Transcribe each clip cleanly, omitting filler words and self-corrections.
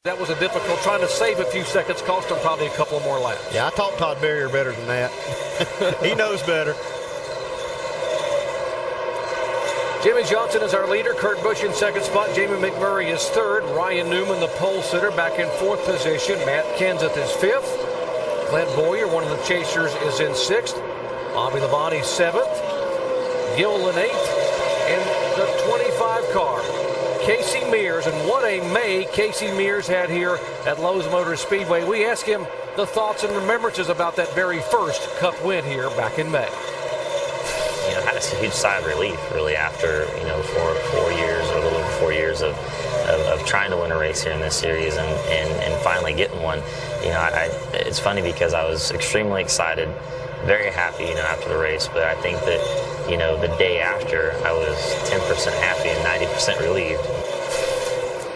That was a difficult, trying to save a few seconds, cost him probably a couple more laps. Yeah, I taught Todd Berrier better than that. He knows better. Jimmy Johnson is our leader. Kurt Busch in second spot. Jamie McMurray is third. Ryan Newman, the pole sitter, back in fourth position. Matt Kenseth is fifth. Clint Boyer, one of the chasers, is in sixth. Bobby Labonte seventh. Gilliland eighth. And the 25 car, Casey Mears. And what a May Casey Mears had here at Lowe's Motor Speedway. We asked him the thoughts and remembrances about that very first Cup win here back in May. You know, it's a huge sigh of relief, really, after, you know, four years or a little over 4 years of trying to win a race here in this series and finally getting one. You know, it's funny because I was extremely excited, very happy, you know, after the race, but I think that, you know, the day after I was 10% happy and 90% relieved.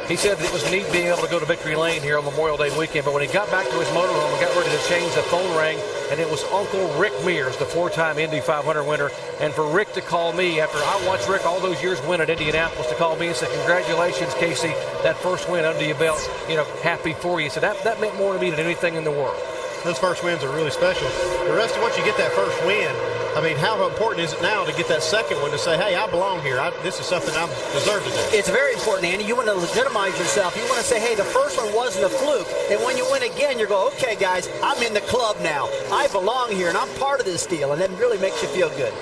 He said it was neat being able to go to Victory Lane here on Memorial Day weekend, but when he got back to his motorhome and got ready to change, the phone rang, and it was Uncle Rick Mears, the four-time Indy 500 winner. And for Rick to call me after I watched Rick all those years win at Indianapolis, to call me and say, "Congratulations, Casey, that first win under your belt, you know, happy for you." So that meant more to me than anything in the world. Those first wins are really special. The rest of once you get that first win, I mean, how important is it now to get that second one to say, hey, I belong here. This is something I deserve to do. It's very important, Andy. You want to legitimize yourself. You want to say, hey, the first one wasn't a fluke. And when you win again, you go, okay, guys, I'm in the club now. I belong here, and I'm part of this deal. And that really makes you feel good.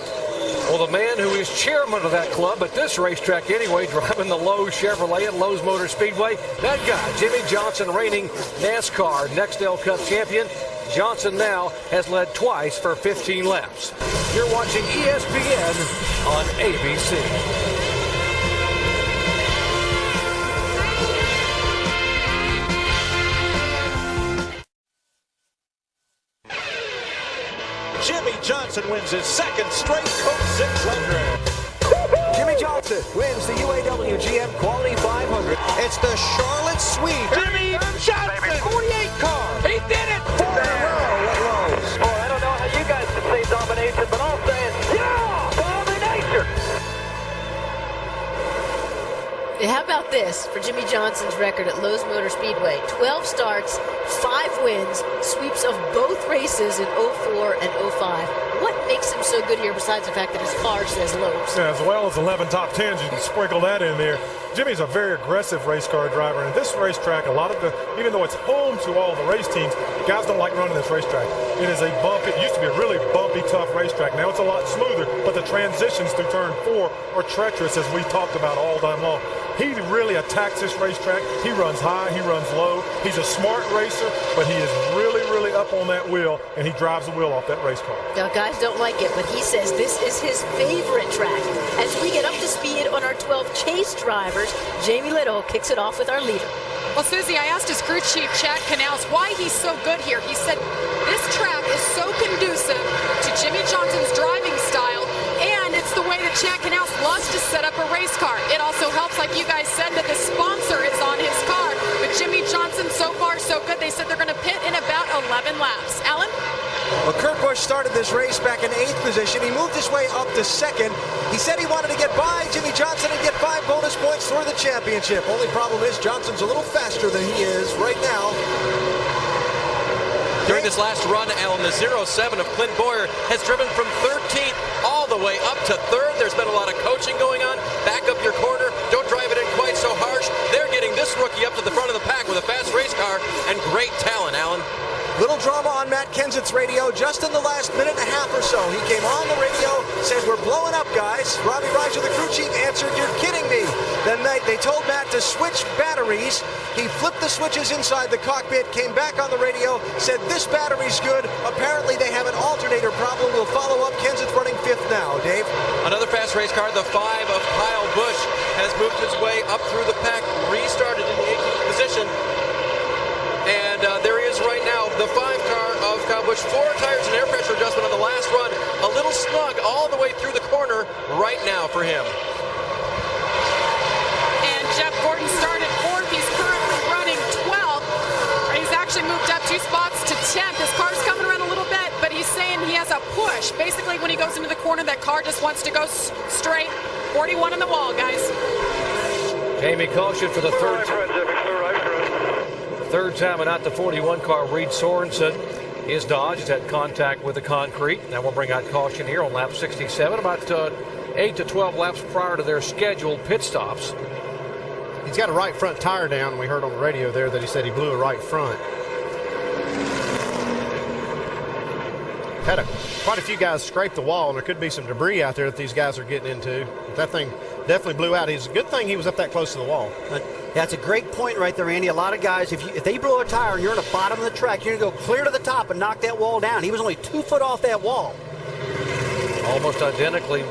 Well, the man who is chairman of that club at this racetrack anyway, driving the Lowe's Chevrolet at Lowe's Motor Speedway, that guy, Jimmy Johnson, reigning NASCAR Nextel Cup champion. Johnson now has led twice for 15 laps. You're watching ESPN on ABC. Jimmy Johnson wins his second straight Coke 600. Jimmy Johnson wins the UAW GM Quality 500. It's the Charlotte Sweep. Jimmy Johnson, 48 car. He did it! 4 in a row at Lowe's. Boy, I don't know how you guys can say domination, but I'm saying, yeah, domination! How about this for Jimmy Johnson's record at Lowe's Motor Speedway? 12 starts, 5 wins, sweeps of both races in 04 and 05. What makes him so good here besides the fact that his car says Lowe's? Yeah, as well as 11 top 10s, you can sprinkle that in there. Jimmy's a very aggressive race car driver, and this racetrack, even though it's home to all the race teams, guys don't like running this racetrack. It is a bumpy, it used to be a really bumpy, tough racetrack. Now it's a lot smoother, but the transitions through turn 4 are treacherous, as we talked about all time long. He really attacks this racetrack. He runs high, he runs low. He's a smart racer, but he is really, really up on that wheel, and he drives the wheel off that race car. Now, guys don't like it, but he says this is his favorite track. As we get up to speed on our 12 chase drivers, Jamie Little kicks it off with our leader. Well, Susie, I asked his crew chief, Chad Canals, why he's so good here. He said this track is so conducive to Jimmy Johnson's driving style, and it's the way that Chad Canals loves to set up a race car. It also helps, like you guys said, that the sponsor is on his car. But Jimmy Johnson, so far, so good. They said they're going to pit in about 11 laps. Alan? Well, Kurt Busch started this race back in 8th position. He moved his way up to 2nd. He said he wanted to get by Jimmy Johnson and get 5 bonus points for the championship. Only problem is Johnson's a little faster than he is right now. During this last run, Alan, the 07 of Clint Boyer has driven from 13th all the way up to 3rd. There's been a lot of coaching going on. Back up your corner. Don't drive it in quite so harsh. They're getting this rookie up to the front of the pack with a fast race car and great talent, Alan. Little drama on Matt Kenseth's radio just in the last minute and a half or so. He came on the radio, said, we're blowing up, guys. Robbie Reicher, the crew chief, answered, you're kidding me. Then they told Matt to switch batteries. He flipped the switches inside the cockpit, came back on the radio, said, this battery's good. Apparently they have an alternator problem. We'll follow up. Kenseth running 5th now. Dave? Another fast race car, the 5 of Kyle Busch, has moved his way up through the pack, restarted in the 18th position. And there he is right now, the 5 car of Kyle Busch. 4 tires and air pressure adjustment on the last run. A little snug all the way through the corner right now for him. And Jeff Gordon started 4th. He's currently running 12th. He's actually moved up 2 spots to 10th. His car's coming around a little bit, but he's saying he has a push. Basically, when he goes into the corner, that car just wants to go straight. 41 on the wall, guys. Jamie caution for the third time. Third time and out the 41 car, Reed Sorensen. His Dodge has had contact with the concrete. Now we'll bring out caution here on lap 67, about 8 to 12 laps prior to their scheduled pit stops. He's got a right front tire down. We heard on the radio there that he said he blew a right front. Had quite a few guys scrape the wall, and there could be some debris out there that these guys are getting into. That thing definitely blew out. It's a good thing he was up that close to the wall. That's a great point right there, Andy. A lot of guys, if they blow a tire and you're on the bottom of the track, you're going to go clear to the top and knock that wall down. He was only 2 foot off that wall. Almost identically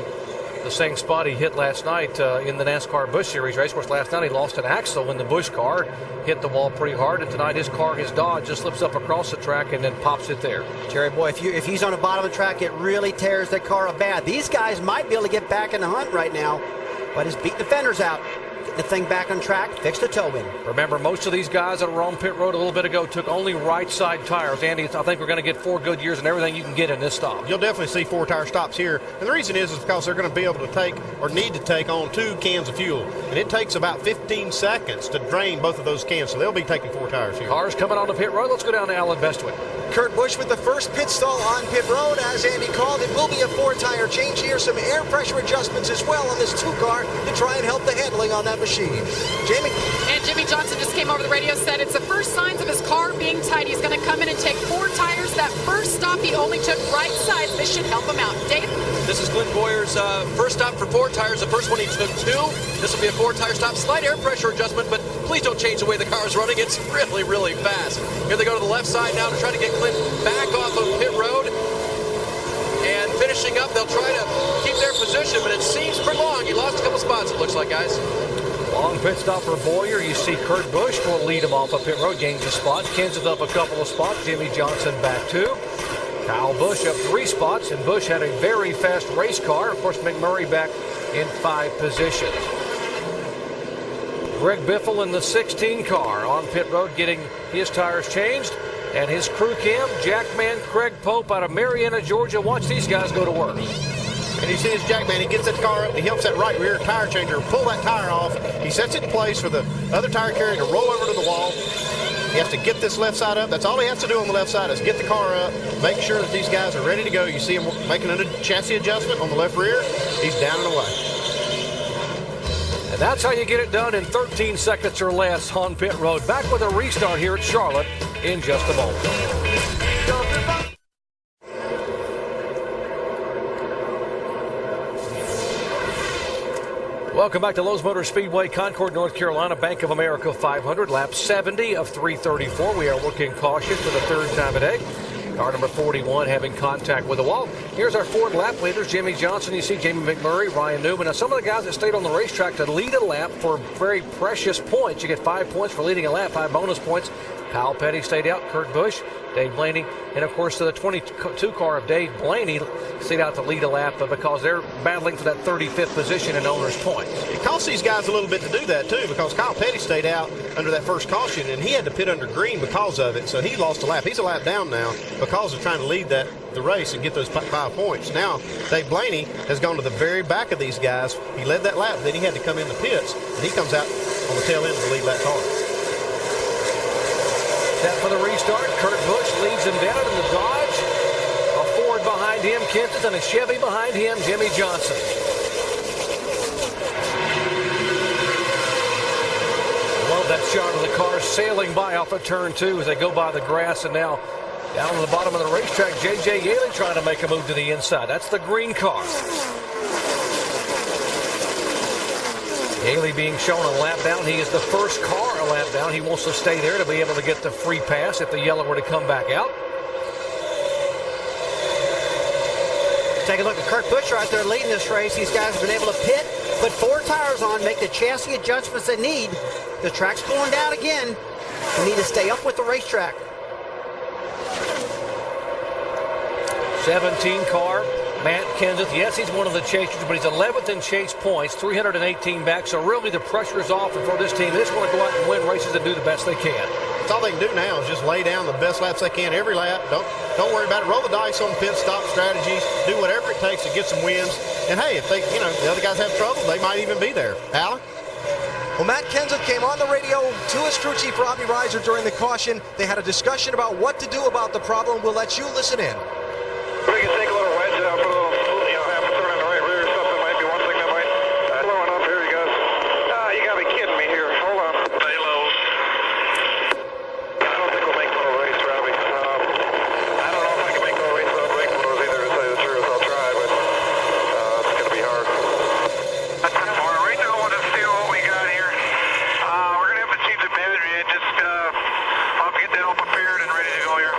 the same spot he hit last night in the NASCAR Busch Series race. Of course, last night he lost an axle in the Busch car, hit the wall pretty hard, and tonight his Dodge, just slips up across the track and then pops it there. Jerry, boy, if he's on the bottom of the track, it really tears that car up bad. These guys might be able to get back in the hunt right now, but his beat the fenders out. Get the thing back on track, fix the toe in. Remember, most of these guys that were on pit road a little bit ago took only right side tires. Andy, I think we're going to get 4 good years and everything you can get in this stop. You'll definitely see 4 tire stops here. And the reason is because they're going to be able to take or need to take on 2 cans of fuel. And it takes about 15 seconds to drain both of those cans. So they'll be taking 4 tires here. Cars coming on the pit road. Let's go down to Alan Bestwick. Kurt Busch with the first pit stall on pit road. As Andy called, it will be a 4-tire change here. Some air pressure adjustments as well on this 2 car to try and help the handling on that machine. Jamie? And Jimmy Johnson just came over the radio, said it's the first signs of his car being tight. He's going to come in and take 4 tires. That first stop, he only took right sides. This should help him out. Dave? This is Glenn Boyer's first stop for 4 tires. The first one he took 2. This will be a 4-tire stop. Slight air pressure adjustment, but please don't change the way the car is running. It's really, really fast. Here they go to the left side now to try to get Glenn back off of pit road. And finishing up, they'll try to keep their position, but it seems prolonged. He lost a couple spots, it looks like, guys. Long pit stop for Boyer. You see Kurt Busch will lead him off of pit road, gains a spot. Kenseth up a couple of spots. Jimmy Johnson back 2. Kyle Busch up 3 spots, and Busch had a very fast race car. Of course, McMurray back in 5 positions. Greg Biffle in the 16 car on pit road getting his tires changed. And his crew cam, Jackman Craig Pope out of Marietta, Georgia. Watch these guys go to work. And you see his Jackman, he gets that car up, he helps that right rear tire changer pull that tire off. He sets it in place for the other tire carrier to roll over to the wall. He has to get this left side up. That's all he has to do on the left side is get the car up, make sure that these guys are ready to go. You see him making a chassis adjustment on the left rear. He's down and away. And that's how you get it done in 13 seconds or less on pit road. Back with a restart here at Charlotte in just a moment. Welcome back to Lowe's Motor Speedway, Concord, North Carolina, Bank of America 500, lap 70 of 334. We are working caution for the 3rd time today. Car number 41 having contact with the wall. Here's our Ford lap leaders, Jimmy Johnson. You see Jamie McMurray, Ryan Newman. Now, some of the guys that stayed on the racetrack to lead a lap for very precious points. You get 5 points for leading a lap, 5 bonus points. Kyle Petty stayed out, Kurt Busch, Dave Blaney, and of course the 22 car of Dave Blaney stayed out to lead a lap because they're battling for that 35th position in owner's points. It costs these guys a little bit to do that too because Kyle Petty stayed out under that first caution and he had to pit under green because of it, so he lost a lap. He's a lap down now because of trying to lead the race and get those 5 points. Now Dave Blaney has gone to the very back of these guys. He led that lap, then he had to come in the pits, and he comes out on the tail end to lead that car. Set for the restart. Kurt Busch leads him down in the Dodge. A Ford behind him, Kenseth, and a Chevy behind him, Jimmy Johnson. Love that shot of the car sailing by off of turn 2 as they go by the grass, and now down on the bottom of the racetrack, J.J. Yaley trying to make a move to the inside. That's the green car. Haley being shown a lap down. He is the first car a lap down. He wants to stay there to be able to get the free pass if the yellow were to come back out. Take a look at Kurt Busch right there leading this race. These guys have been able to pit, put 4 tires on, make the chassis adjustments they need. The track's going down again. They need to stay up with the racetrack. 17 car. Matt Kenseth, yes, he's one of the chasers, but he's 11th in chase points, 318 back, so really the pressure is off for this team. They just want to go out and win races and do the best they can. That's all they can do now is just lay down the best laps they can every lap. Don't worry about it. Roll the dice on pit stop strategies. Do whatever it takes to get some wins. And hey, if they, the other guys have trouble, they might even be there. Alan? Well, Matt Kenseth came on the radio to his crew chief, Robbie Reiser, during the caution. They had a discussion about what to do about the problem. We'll let you listen in. We can take a little wedge out, put a little, half a turn on the right rear or something. Might be one thing that might low enough. Here he goes. You gotta be kidding me here. Hold on. Stay low. I don't think we'll make no race, Robbie. I don't know if I can make no race without brake motors either, to tell you the truth. I'll try, but it's gonna be hard. Right now, we'll just see what we got here. We're gonna have to change the battery. I'll get that all prepared and ready to go here.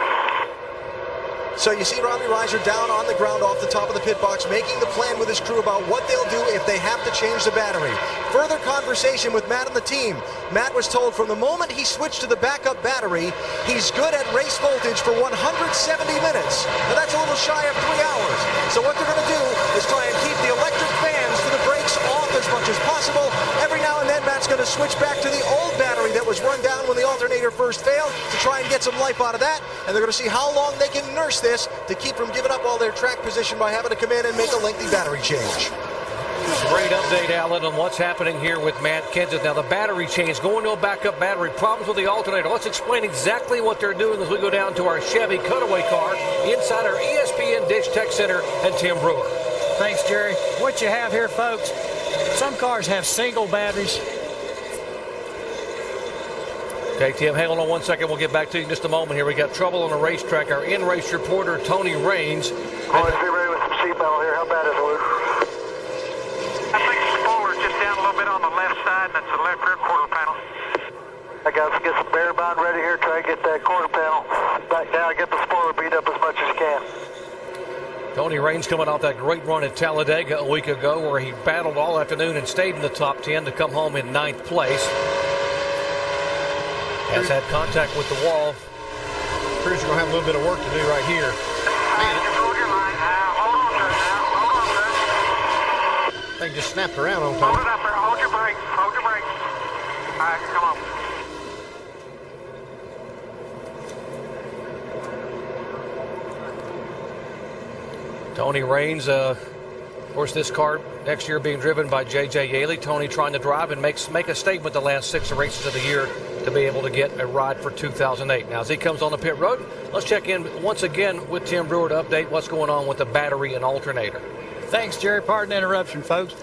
So you see Robbie Reiser down on the ground off the top of the pit box, making the plan with his crew about what they'll do if they have to change the battery. Further conversation with Matt and the team. Matt was told from the moment he switched to the backup battery, he's good at race voltage for 170 minutes. Now that's a little shy of 3 hours. So what they're going to do is try and keep the electric fans for the brakes off as much as possible. Every now and then Matt's going to switch back to the old battery that was run down when the alternator first failed to try and get some life out of that. And they're going to see how long they can nurse this to keep from giving up all their track position by having to come in and make a lengthy battery change. Great update, Alan, on what's happening here with Matt Kenseth. Now, the battery change, going to a backup battery, problems with the alternator. Let's explain exactly what they're doing as we go down to our Chevy cutaway car inside our ESPN Dish Tech Center and Tim Brewer. Thanks, Jerry. What you have here, folks, some cars have single batteries. Okay, Tim, hang on 1 second. We'll get back to you in just a moment here. We got trouble on the racetrack. Our in-race reporter, Tony Raines. Always be ready with some seatbelt here. How bad is it, Luke? I think the spoiler's just down a little bit on the left side, and it's the left rear quarter panel. I got to get some bear bond ready here. Try to get that quarter panel back down. Get the spoiler beat up as much as you can. Tony Raines coming off that great run at Talladega a week ago where he battled all afternoon and stayed in the top 10 to come home in 9th place. Has had contact with the wall. Crews are going to have a little bit of work to do right here. Just hold your line. Hold on to it now. Hold on to it. They just snapped around on Hold top. it up there. Hold your brakes. Hold your brakes. All right, come on. Tony Raines, of course, this car next year being driven by J.J. Yaley. Tony trying to drive and make a statement the last 6 races of the year to be able to get a ride for 2008. Now, as he comes on the pit road, let's check in once again with Tim Brewer to update what's going on with the battery and alternator. Thanks, Jerry. Pardon the interruption, folks.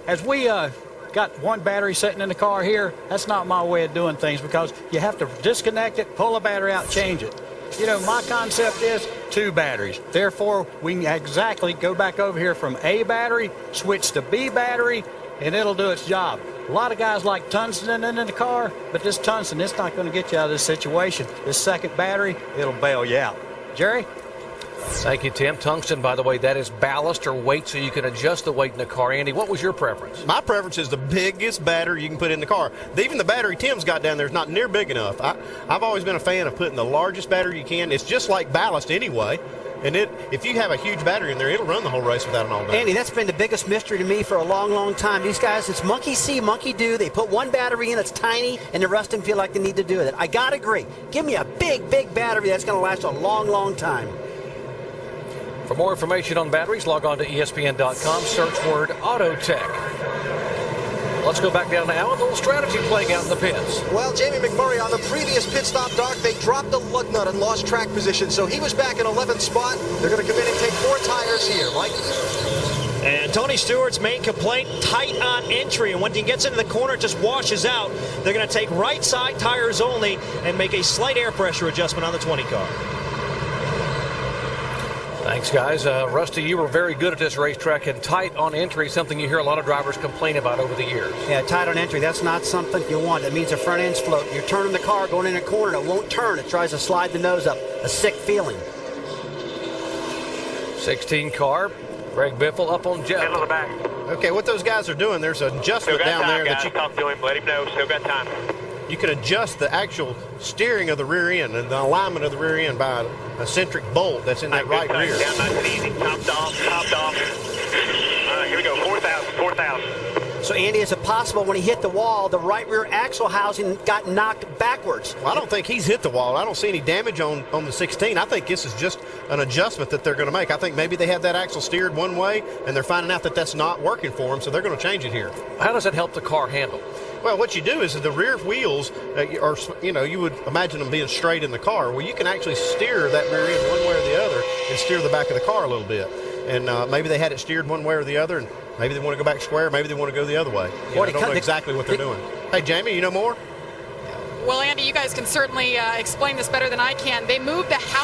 As we got one battery sitting in the car here, that's not my way of doing things because you have to disconnect it, pull the battery out, change it. You know, my concept is 2 batteries. Therefore, we can exactly go back over here from A battery, switch to B battery, and it'll do its job. A lot of guys like tungsten in the car, but this tungsten, it's not going to get you out of this situation. This second battery, it'll bail you out. Jerry? Thank you, Tim. Tungsten, by the way, that is ballast or weight, so you can adjust the weight in the car. Andy, what was your preference? My preference is the biggest battery you can put in the car. Even the battery Tim's got down there is not near big enough. I've always been a fan of putting the largest battery you can. It's just like ballast anyway. And if you have a huge battery in there, it'll run the whole race without an all battery. Andy, that's been the biggest mystery to me for a long, long time. These guys, it's monkey see, monkey do. They put one battery in that's tiny, and the rest of them feel like they need to do it. I got to agree. Give me a big, big battery that's going to last a long, long time. For more information on batteries, log on to ESPN.com, search word Autotech. Let's go back down to Alan. A little strategy playing out in the pits. Well, Jamie McMurray on the previous pit stop, Doc, they dropped the lug nut and lost track position, so he was back in 11th spot. They're going to come in and take 4 tires here, Mike. And Tony Stewart's main complaint, tight on entry, and when he gets into the corner, it just washes out. They're going to take right side tires only and make a slight air pressure adjustment on the 20 car. Thanks, guys. Rusty, you were very good at this racetrack, and tight on entry, something you hear a lot of drivers complain about over the years. Yeah, tight on entry, that's not something you want. That means the front end's float. You're turning the car, going in a corner, it won't turn. It tries to slide the nose up. A sick feeling. 16 car, Greg Biffle up on Jeff. Get to the back. Okay, what those guys are doing, there's an adjustment down there that you talk to him. Let him know. Still got time. You can adjust the actual steering of the rear end and the alignment of the rear end by a centric bolt that's in that right rear. Down nice and easy. Topped off. All right, here we go. 4,000. So, Andy, is it possible when he hit the wall, the right rear axle housing got knocked backwards? Well, I don't think he's hit the wall. I don't see any damage on the 16. I think this is just an adjustment that they're going to make. I think maybe they had that axle steered one way, and they're finding out that that's not working for them, so they're going to change it here. How does that help the car handle? Well, what you do is the rear wheels are, you would imagine them being straight in the car. Well, you can actually steer that rear end one way or the other and steer the back of the car a little bit. And maybe they had it steered one way or the other, and maybe they want to go back square, maybe they want to go the other way. I don't know exactly what they're doing. Hey, Jamie, you know more? Well, Andy, you guys can certainly explain this better than I can. They moved the house